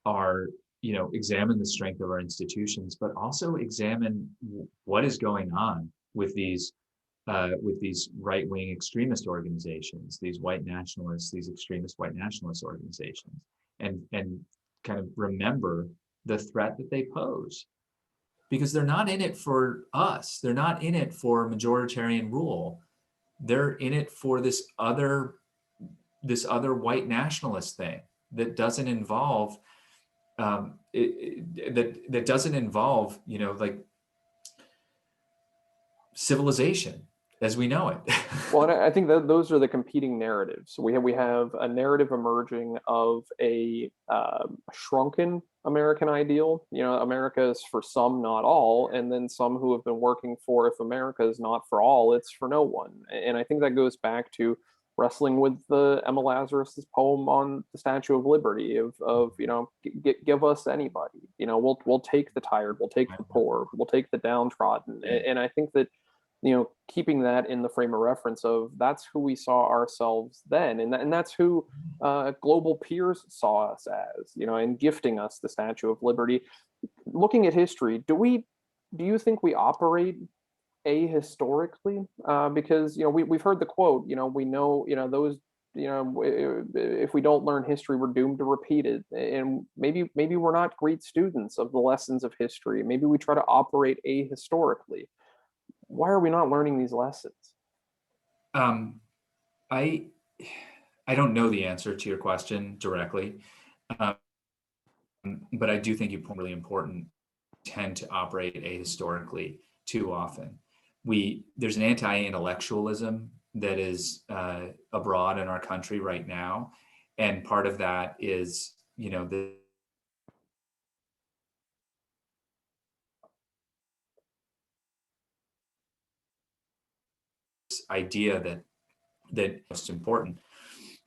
S2: the strength of our institutions, but also examine what is going on with these right-wing extremist organizations, these white nationalists, these extremist white nationalist organizations, and kind of remember the threat that they pose, because they're not in it for us. They're not in it for majoritarian rule. They're in it for this other white nationalist thing that doesn't involve that doesn't involve like civilization as we know it.
S1: Well, and I think that those are the competing narratives. We have a narrative emerging of a shrunken American ideal. America is for some, not all, and then some who have been working for, if America is not for all, it's for no one. And I think that goes back to wrestling with the Emma Lazarus's poem on the Statue of Liberty of give us anybody. We'll take the tired, we'll take the poor, we'll take the downtrodden. And I think that keeping that in the frame of reference of that's who we saw ourselves then, and that's who global peers saw us as, and gifting us the Statue of Liberty. Looking at history, do you think we operate ahistorically? Because we've heard the quote, we know those if we don't learn history, we're doomed to repeat it. And maybe we're not great students of the lessons of history. Maybe we try to operate ahistorically. Why are we not learning these lessons?
S2: Um, I I don't know the answer to your question directly, um, but I do think you point really important. Tend to operate ahistorically too often. There's an anti-intellectualism that is abroad in our country right now, and part of that is the idea that most important.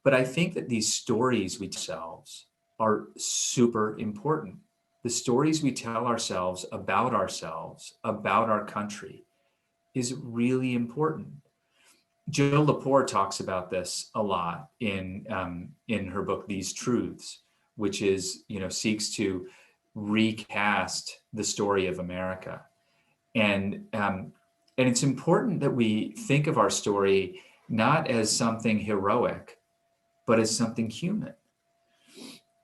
S2: But I think that these stories we tell ourselves are super important. The stories we tell ourselves, about our country, is really important. Jill Lepore talks about this a lot in her book These Truths, which is seeks to recast the story of America, and it's important that we think of our story not as something heroic, but as something human.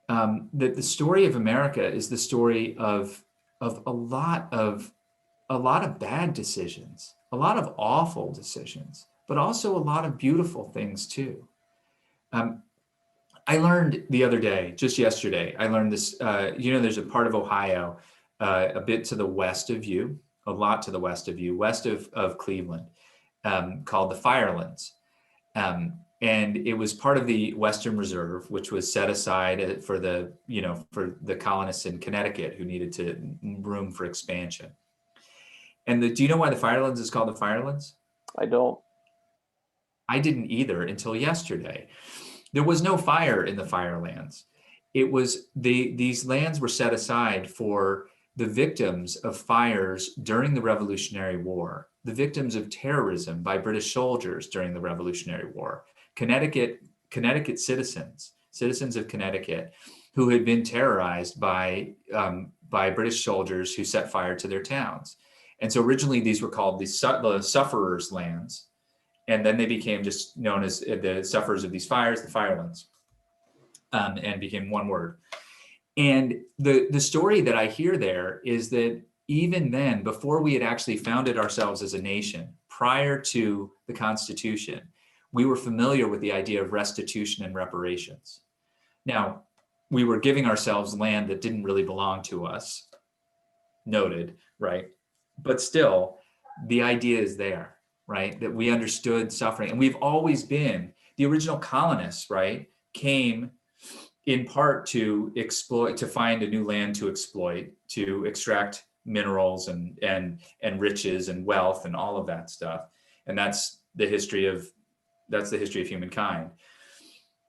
S2: That the story of America is the story of a lot of bad decisions, a lot of awful decisions, but also a lot of beautiful things too. I learned the other day, just yesterday, I learned this. There's a part of Ohio, a bit to the west of you, a lot to the west of you, west of Cleveland, called the Firelands. And it was part of the Western Reserve, which was set aside for the colonists in Connecticut who needed room for expansion. And do you know why the Firelands is called the Firelands?
S1: I don't.
S2: I didn't either until yesterday. There was no fire in the Firelands. It was these lands were set aside for the victims of fires during the Revolutionary War, the victims of terrorism by British soldiers during the Revolutionary War, Connecticut citizens of Connecticut who had been terrorized by British soldiers who set fire to their towns. And so originally these were called the sufferers' lands, and then they became just known as the sufferers of these fires, the Firelands, and became one word. And the story that I hear there is that even then, before we had actually founded ourselves as a nation, prior to the Constitution, we were familiar with the idea of restitution and reparations. Now, we were giving ourselves land that didn't really belong to us, noted, right? But still, the idea is there, right? That we understood suffering. And we've always been, the original colonists, right, came in part to exploit, to find a new land to exploit, to extract minerals and riches and wealth and all of that stuff. And that's the history of humankind.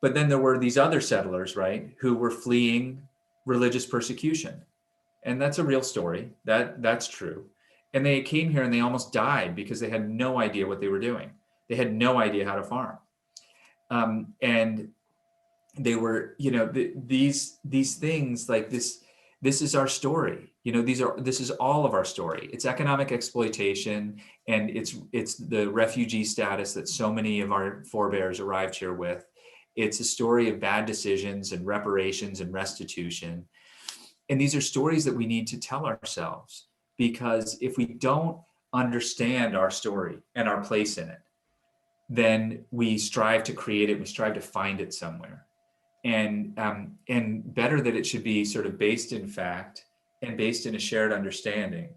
S2: But then there were these other settlers, right, who were fleeing religious persecution. And that's a real story. That's true. And they came here and they almost died because they had no idea what they were doing. They had no idea how to farm. And they were, these things like this is our story. This is all of our story. It's economic exploitation, and it's the refugee status that so many of our forebears arrived here with. It's a story of bad decisions and reparations and restitution. And these are stories that we need to tell ourselves, because if we don't understand our story and our place in it, then we strive to create it, we strive to find it somewhere. And better that it should be sort of based in fact and based in a shared understanding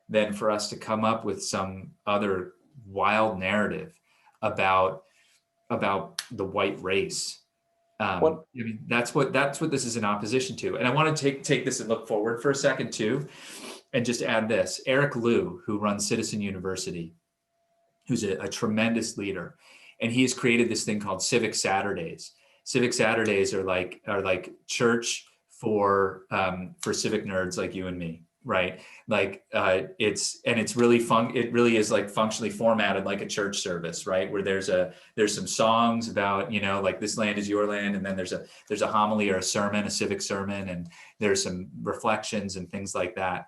S2: than for us to come up with some other wild narrative about the white race. That's what this is in opposition to. And I want to take this and look forward for a second too, and just add this. Eric Liu, who runs Citizen University, who's a tremendous leader, and he has created this thing called Civic Saturdays. Civic Saturdays are like church for civic nerds like you and me, right? Like it's really fun. It really is like functionally formatted like a church service, right? Where there's some songs about, like this land is your land, and then there's a homily or a sermon, a civic sermon, and there's some reflections and things like that.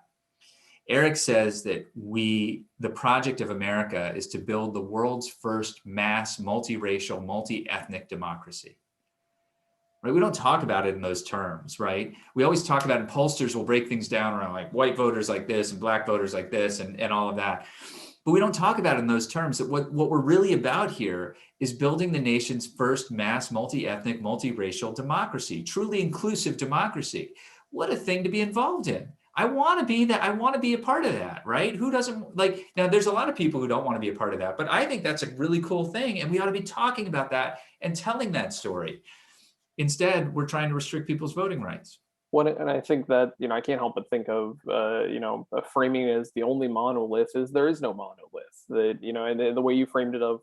S2: Eric says that the project of America is to build the world's first mass, multiracial, multi-ethnic democracy. Right? We don't talk about it in those terms, right? We always talk about, and pollsters will break things down around like white voters like this and black voters like this and all of that. But we don't talk about it in those terms. That what we're really about here is building the nation's first mass, multi-ethnic, multiracial democracy, truly inclusive democracy. What a thing to be involved in. I want to be that. I want to be a part of that, right? Who doesn't like, now there's a lot of people who don't want to be a part of that, but I think that's a really cool thing. And we ought to be talking about that and telling that story. Instead, we're trying to restrict people's voting rights.
S1: And I think that, I can't help but think of, framing it as the only monolith is there is no monolith. That, and the way you framed it of,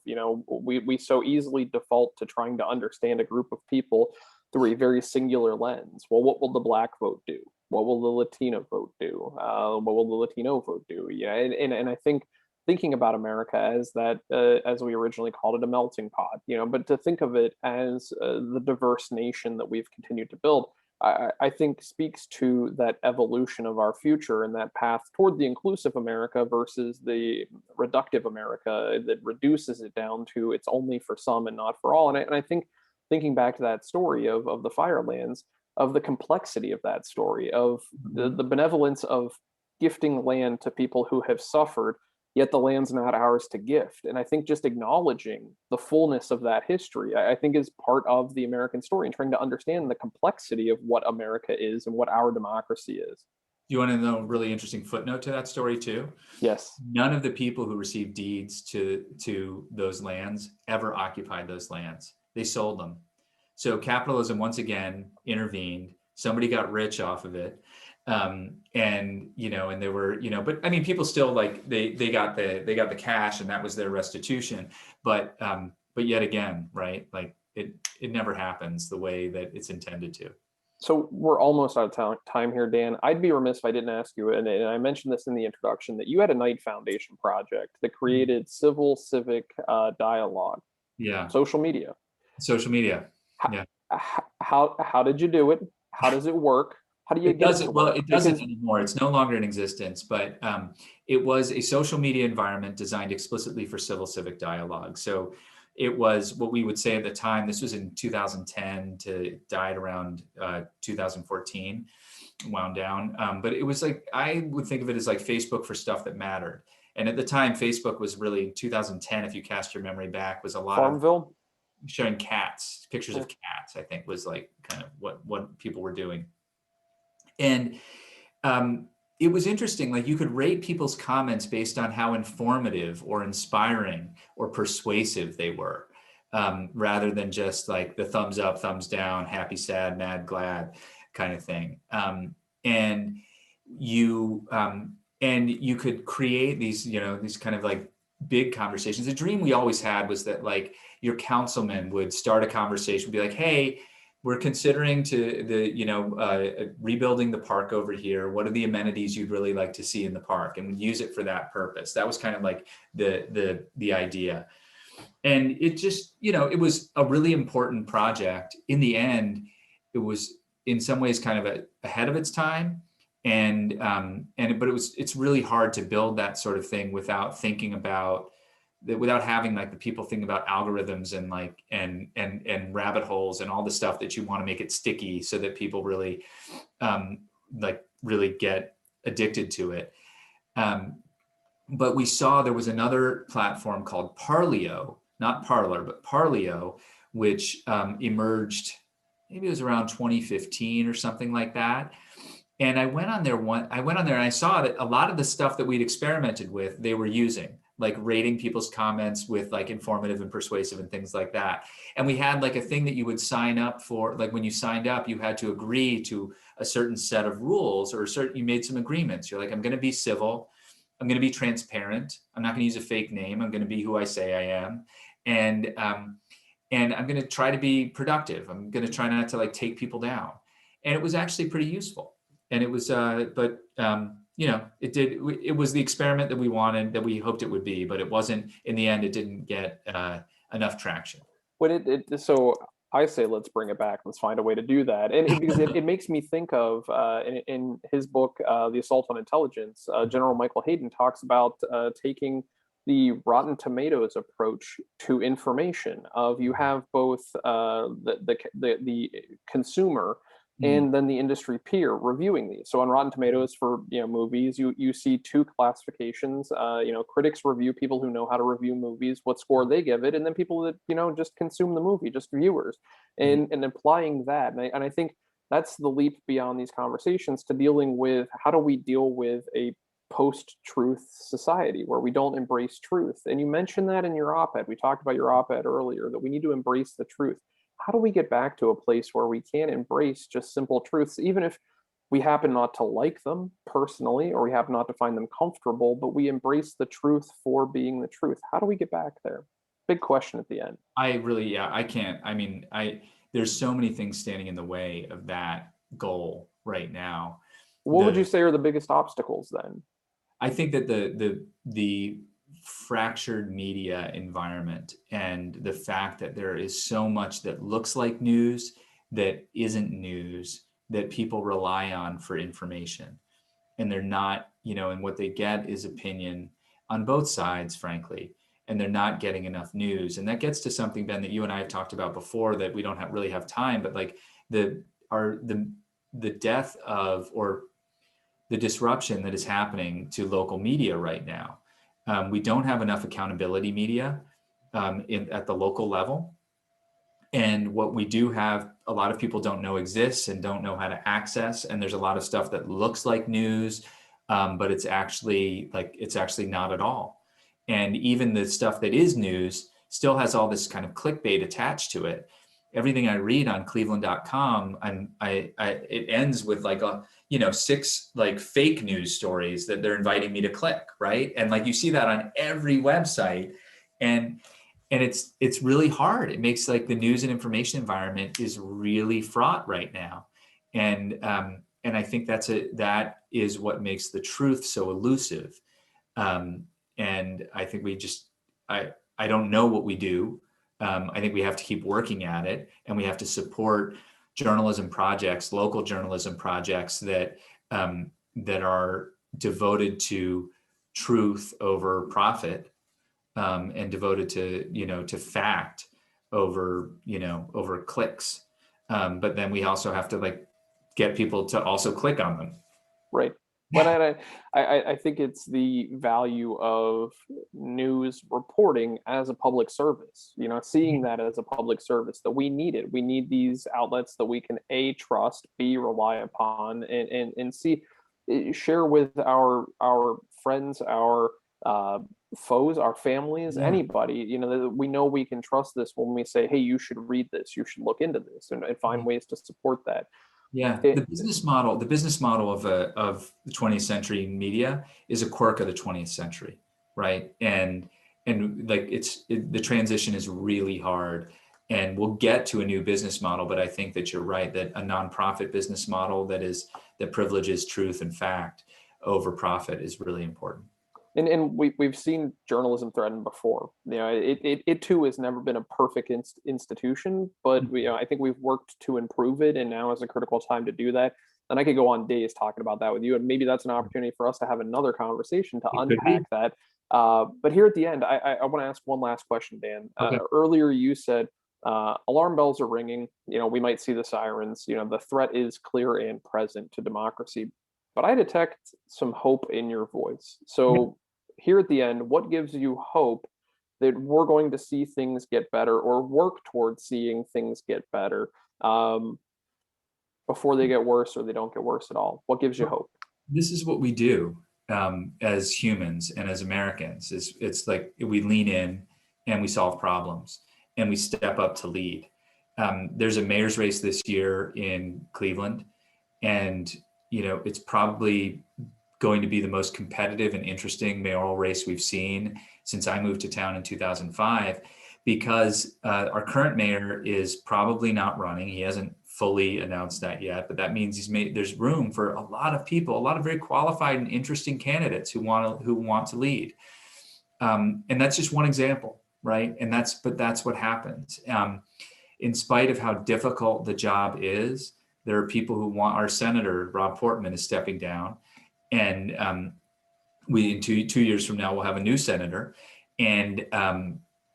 S1: we so easily default to trying to understand a group of people through a very singular lens. Well, what will the black vote do? What will the Latino vote do? What will the Latino vote do? Yeah, and I think thinking about America as that, as we originally called it, a melting pot, but to think of it as the diverse nation that we've continued to build, I think speaks to that evolution of our future and that path toward the inclusive America versus the reductive America that reduces it down to it's only for some and not for all. And I think thinking back to that story of the Firelands, of the complexity of that story, of the benevolence of gifting land to people who have suffered, yet the land's not ours to gift. And I think just acknowledging the fullness of that history, I think is part of the American story and trying to understand the complexity of what America is and what our democracy is.
S2: You want to know a really interesting footnote to that story too?
S1: Yes.
S2: None of the people who received deeds to those lands ever occupied those lands. They sold them. So capitalism once again intervened. Somebody got rich off of it. And they were, but I mean, people still like they got the cash and that was their restitution. But yet again, right? Like it never happens the way that it's intended to.
S1: So we're almost out of time here, Dan. I'd be remiss if I didn't ask you, and I mentioned this in the introduction, that you had a Knight Foundation project that created civic dialogue.
S2: Yeah.
S1: Social media.
S2: Yeah.
S1: How did you do it? How does it work? How do you
S2: get it? Well, it doesn't anymore. It's no longer in existence, but it was a social media environment designed explicitly for civic dialogue. So it was what we would say at the time, this was in 2010 to died around 2014, wound down. But it was like, I would think of it as like Facebook for stuff that mattered. And at the time, Facebook was really 2010, if you cast your memory back, was a lot
S1: Farmville?
S2: Of showing cats, pictures of cats, I think was like kind of what people were doing. And it was interesting, like you could rate people's comments based on how informative or inspiring or persuasive they were, rather than just like the thumbs up, thumbs down, happy, sad, mad, glad kind of thing. And you could create these, these kind of like big conversations. The dream we always had was that like your councilman would start a conversation, be like, hey, we're considering rebuilding the park over here. What are the amenities you'd really like to see in the park? And use it for that purpose. That was kind of like the idea. And it just, it was a really important project. In the end, it was in some ways kind of ahead of its time. But it's really hard to build that sort of thing without thinking about without having like the people think about algorithms and like and rabbit holes and all the stuff that you want to make it sticky so that people really really get addicted to it. But we saw there was another platform called Parleo, not Parler, but Parleo, which emerged, maybe it was around 2015 or something like that. And I went on there and I saw that a lot of the stuff that we'd experimented with, they were using, like rating people's comments with like informative and persuasive and things like that. And we had like a thing that you would sign up for, like when you signed up, you had to agree to a certain set of rules or you made some agreements. You're like, I'm going to be civil. I'm going to be transparent. I'm not going to use a fake name. I'm going to be who I say I am. And I'm going to try to be productive. I'm going to try not to like take people down. And it was actually pretty useful. And it was, it was the experiment that we wanted, that we hoped it would be, but it wasn't, in the end, it didn't get enough traction.
S1: So I say let's bring it back. Let's find a way to do that. And because it makes me think of in his book, The Assault on Intelligence, General Michael Hayden talks about taking the Rotten Tomatoes approach to information. Of you have both the consumer
S2: Mhm.
S1: and then the industry peer reviewing these. So on Rotten Tomatoes for movies, you see two classifications. Critics review, people who know how to review movies, what score they give it, and then people that just consume the movie, just viewers,
S2: Mhm.
S1: and applying that. And I think that's the leap beyond these conversations to dealing with how do we deal with a post-truth society where we don't embrace truth. And you mentioned that in your op-ed. We talked about your op-ed earlier, that we need to embrace the truth. How do we get back to a place where we can embrace just simple truths, even if we happen not to like them personally, or we happen not to find them comfortable, but we embrace the truth for being the truth? How do we get back there? Big question at the end.
S2: I really, yeah, I can't. I mean, there's so many things standing in the way of that goal right now.
S1: What would you
S2: The
S1: say are the biggest obstacles then?
S2: I think that the fractured media environment and the fact that there is so much that looks like news that isn't news that people rely on for information, and they're not, and what they get is opinion on both sides, frankly, and they're not getting enough news. And that gets to something, Ben, that you and I have talked about before that we don't really have time, but like the our the death of, or the disruption that is happening to local media right now. We don't have enough accountability media at the local level. And what we do have, a lot of people don't know exists and don't know how to access. And there's a lot of stuff that looks like news, but it's actually not at all. And even the stuff that is news still has all this kind of clickbait attached to it. Everything I read on Cleveland.com, it ends with like six like fake news stories that they're inviting me to click, right? And like you see that on every website, and it's really hard. It makes like the news and information environment is really fraught right now, and I think that is what makes the truth so elusive. And I think I don't know what we do. I think we have to keep working at it, and we have to support journalism projects, local journalism projects that are devoted to truth over profit, and devoted to fact over clicks. But then we also have to like get people to also click on them.
S1: Right. But I think it's the value of news reporting as a public service, seeing that as a public service, that we need it. We need these outlets that we can A, trust, B, rely upon, and C, share with our friends, our foes, our families,
S2: Yeah.
S1: anybody, that we know we can trust this when we say, hey, you should read this, you should look into this, and find ways to support that.
S2: Yeah,
S1: It,
S2: the business model of the 20th century media is a quirk of the 20th century, right? And like the transition is really hard, and we'll get to a new business model. But I think that you're right, that a nonprofit business model that privileges truth and fact over profit is really important.
S1: and we've seen journalism threatened before. It too has never been a perfect institution, but I think we've worked to improve it, and now is a critical time to do that. And I could go on days talking about that with you, and maybe that's an opportunity for us to have another conversation to
S2: It could
S1: unpack
S2: be.
S1: that. But here at the end, I want to ask one last question, Dan.
S2: Okay.
S1: Earlier, you said alarm bells are ringing. We might see the sirens. The threat is clear and present to democracy. But I detect some hope in your voice. So here at the end, what gives you hope that we're going to see things get better, or work towards seeing things get better, um, before they get worse, or they don't get worse at all? What gives you hope?
S2: This is what we do, as humans and as Americans. It's like we lean in and we solve problems and we step up to lead. There's a mayor's race this year in Cleveland, and it's probably going to be the most competitive and interesting mayoral race we've seen since I moved to town in 2005, because our current mayor is probably not running. He hasn't fully announced that yet, but that means there's room for a lot of people, a lot of very qualified and interesting candidates who want to lead. And that's just one example, right? But that's what happens. in spite of how difficult the job is, there are people who want, our Senator, Rob Portman, is stepping down. And we, in 2 years from now, we'll have a new senator. And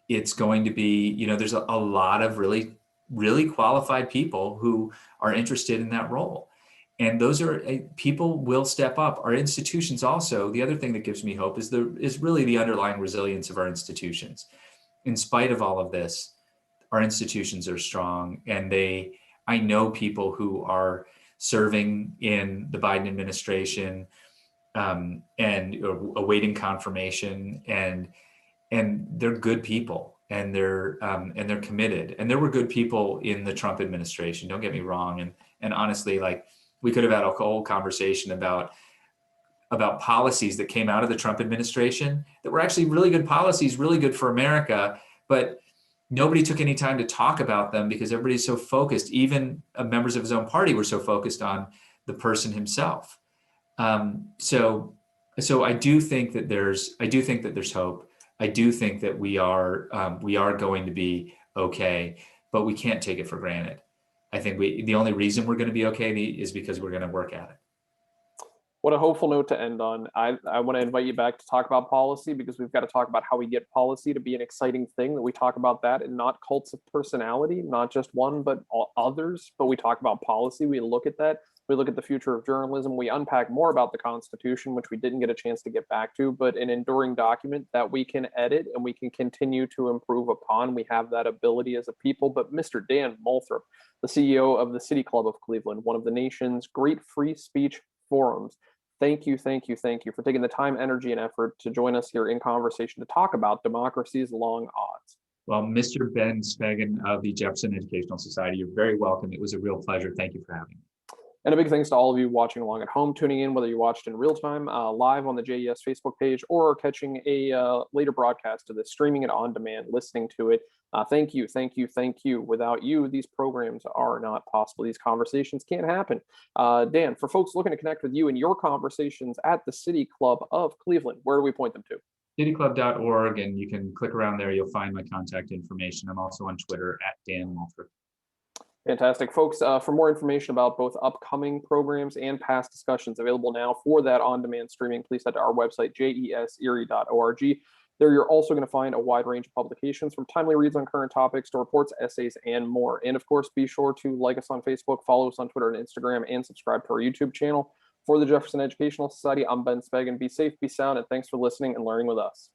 S2: it's going to be, there's a lot of really, really qualified people who are interested in that role. And those are people will step up. Our institutions also, the other thing that gives me hope is really the underlying resilience of our institutions. In spite of all of this, our institutions are strong, and I know people who are serving in the Biden administration and awaiting confirmation, and they're good people, and they're committed. And there were good people in the Trump administration, don't get me wrong. And honestly, like, we could have had a whole conversation about policies that came out of the Trump administration that were actually really good policies, really good for America, but nobody took any time to talk about them because everybody's so focused. Even members of his own party were so focused on the person himself. So I do think that there's hope. I do think that we are going to be okay, but we can't take it for granted. I think the only reason we're going to be okay is because we're going to work at it.
S1: What a hopeful note to end on. I want to invite you back to talk about policy, because we've got to talk about how we get policy to be an exciting thing, that we talk about that and not cults of personality, not just one, but others. But we talk about policy. We look at that. We look at the future of journalism. We unpack more about the Constitution, which we didn't get a chance to get back to, but an enduring document that we can edit and we can continue to improve upon. We have that ability as a people. But Mr. Dan Moulthrop, the CEO of the City Club of Cleveland, one of the nation's great free speech forums, thank you for taking the time, energy, and effort to join us here in conversation to talk about democracy's long odds.
S2: Well, Mr. Ben Spagan of the Jefferson Educational Society, you're very welcome. It was a real pleasure. Thank you for having me.
S1: And a big thanks to all of you watching along at home, tuning in, whether you watched in real time, live on the JES Facebook page, or catching a later broadcast of this, streaming it on demand, listening to it. Thank you. Without you, these programs are not possible. These conversations can't happen. Dan, for folks looking to connect with you and your conversations at the City Club of Cleveland, where do we point them to?
S2: cityclub.org, and you can click around there. You'll find my contact information. I'm also on Twitter at Dan Moulthrop.
S1: Fantastic. Folks, for more information about both upcoming programs and past discussions available now for that on-demand streaming, please head to our website, jeserie.org. There you're also going to find a wide range of publications, from timely reads on current topics to reports, essays, and more. And of course, be sure to like us on Facebook, follow us on Twitter and Instagram, and subscribe to our YouTube channel. For the Jefferson Educational Society, I'm Ben Spagan. Be safe, be sound, and thanks for listening and learning with us.